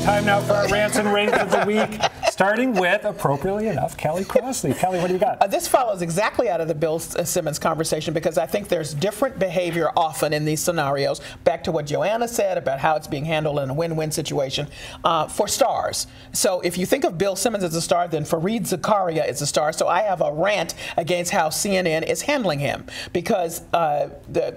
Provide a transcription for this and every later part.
Time now for our Rants and Raves of the week, starting with, appropriately enough, Kelly Crossley. Kelly, what do you got? This follows exactly out of the Bill Simmons conversation, because I think there's different behavior often in these scenarios. Back to what Joanna said about how it's being handled in a win-win situation for stars. So if you think of Bill Simmons as a star, then Fareed Zakaria is a star. So I have a rant against how CNN is handling him, because the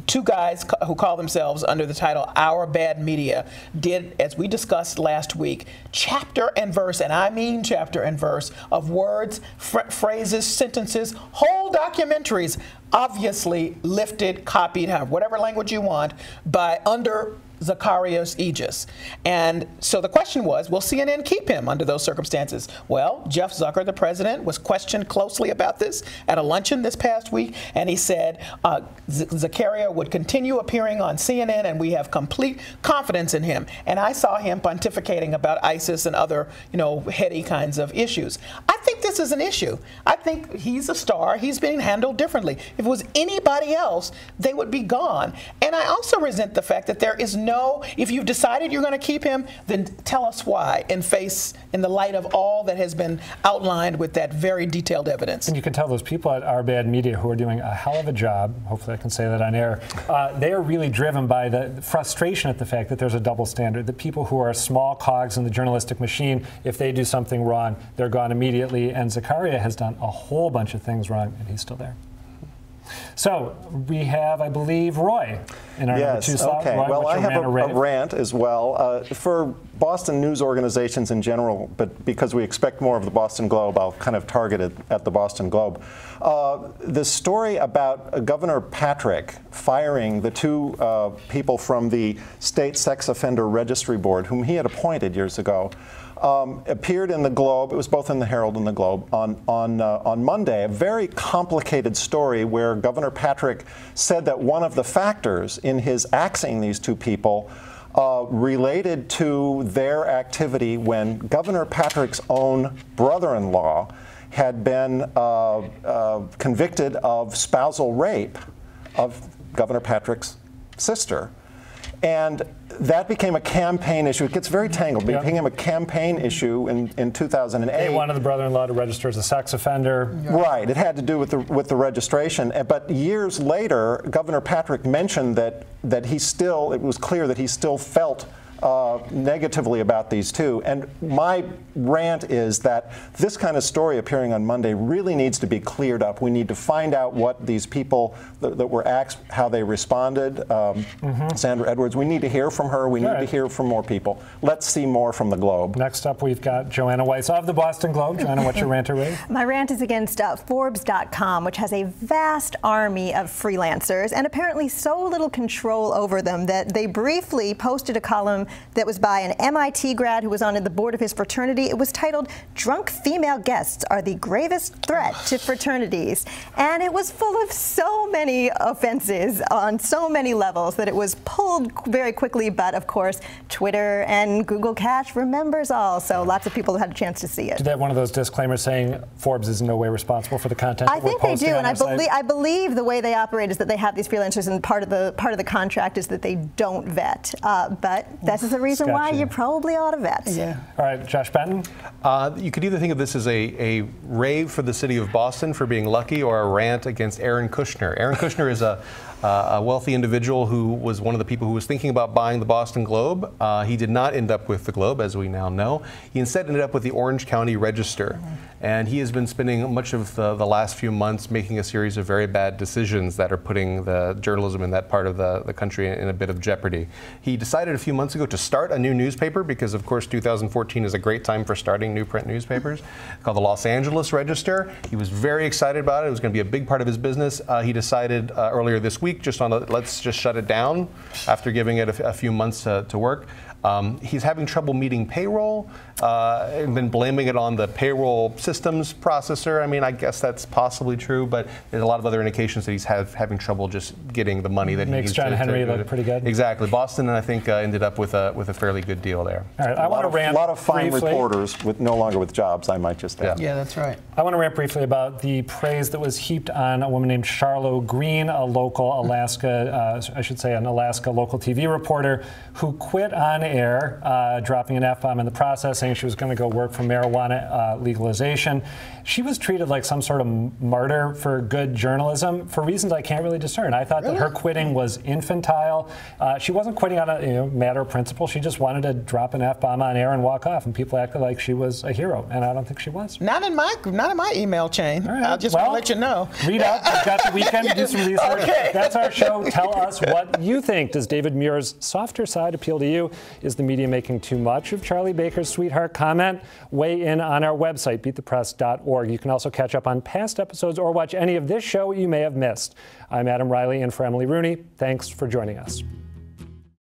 two guys who call themselves under the title Our Bad Media did, as we discussed last week, chapter and verse, and I mean chapter and verse, of words, phrases, sentences, whole documentaries, obviously lifted, copied, whatever language you want, by under Zakaria's aegis. And so the question was, will CNN keep him under those circumstances? Well, Jeff Zucker, the president, was questioned closely about this at a luncheon this past week, and he said Zakaria would continue appearing on CNN, and we have complete confidence in him. And I saw him pontificating about ISIS and other, heady kinds of issues. I think this is an issue. I think he's a star. He's being handled differently. If it was anybody else, they would be gone. And I also resent the fact that there is if you've decided you're going to keep him, then tell us why in the light of all that has been outlined with that very detailed evidence. And you can tell those people at Our Bad Media who are doing a hell of a job, hopefully I can say that on air, they are really driven by the frustration at the fact that there's a double standard. The people who are small cogs in the journalistic machine, if they do something wrong, they're gone immediately. And Zakaria has done a whole bunch of things wrong, and he's still there. So we have, I believe, Roy in our number 2 slot. Okay. Roy, well, I have a rant as well for Boston news organizations in general, but because we expect more of the Boston Globe, I'll kind of target it at the Boston Globe. The story about Governor Patrick firing the 2 people from the State Sex Offender Registry Board, whom he had appointed years ago, appeared in the Globe. It was both in the Herald and the Globe on Monday. A very complicated story where Governor Patrick said that one of the factors in his axing these 2 people related to their activity when Governor Patrick's own brother-in-law had been convicted of spousal rape of Governor Patrick's sister. And that became a campaign issue. It gets very tangled. It became a campaign issue in 2008. They wanted the brother-in-law to register as a sex offender. Right. It had to do with the registration. But years later, Governor Patrick mentioned that it was clear that he still felt negatively about these 2. And my rant is that this kind of story appearing on Monday really needs to be cleared up. We need to find out what these people that were asked, how they responded. Sandra Edwards, we need to hear from her. We need to hear from more people. Let's see more from the Globe. Next up, we've got Joanna Weiss of the Boston Globe. Joanna, what's your rant or rave? My rant is against Forbes.com, which has a vast army of freelancers and apparently so little control over them that they briefly posted a column that was by an MIT grad who was on the board of his fraternity. It was titled, "Drunk Female Guests Are the Gravest Threat to Fraternities." And it was full of so many offenses on so many levels that it was pulled very quickly. But of course, Twitter and Google Cache remembers all. So lots of people had a chance to see it. Do they have one of those disclaimers saying Forbes is in no way responsible for the content that we're posting? I think they do, and I believe the way they operate is that they have these freelancers, and part of the contract is that they don't vet. But this is the reason why you probably ought to vet. Yeah. All right, Josh Benton. You could either think of this as a rave for the city of Boston for being lucky, or a rant against Aaron Kushner. Aaron Kushner is a wealthy individual who was one of the people who was thinking about buying the Boston Globe. He did not end up with the Globe, as we now know. He instead ended up with the Orange County Register. And he has been spending much of the last few months making a series of very bad decisions that are putting the journalism in that part of the country in a bit of jeopardy. He decided a few months ago to start a new newspaper because, of course, 2014 is a great time for starting new print newspapers, called the Los Angeles Register. He was very excited about it. It was going to be a big part of his business. He decided earlier this week let's just shut it down after giving it a few months to work. He's having trouble meeting payroll and been blaming it on the payroll systems processor. I mean, I guess that's possibly true, but there's a lot of other indications that he's having trouble just getting the money that he needs. Makes John Henry look pretty good. Exactly. Boston, I think, ended up with a fairly good deal there. All right, I want to rant a lot of fine briefly. Reporters no longer with jobs, I might just add. Yeah, that's right. I want to rant briefly about the praise that was heaped on a woman named Charlo Green, a local Alaska, I should say an Alaska local TV reporter who quit on air, dropping an F-bomb in the process, saying she was going to go work for marijuana legalization. She was treated like some sort of martyr for good journalism for reasons I can't really discern. I thought that her quitting was infantile. She wasn't quitting on a matter of principle. She just wanted to drop an F-bomb on air and walk off, and people acted like she was a hero, and I don't think she was. Not in my email chain. Right. I just want to let you know. Read up. We've got the weekend to do some research. Okay. That's our show. Tell us what you think. Does David Muir's softer side appeal to you? Is the media making too much of Charlie Baker's sweetheart comment? Weigh in on our website, beatthepress.org. You can also catch up on past episodes or watch any of this show you may have missed. I'm Adam Riley, and for Emily Rooney, thanks for joining us.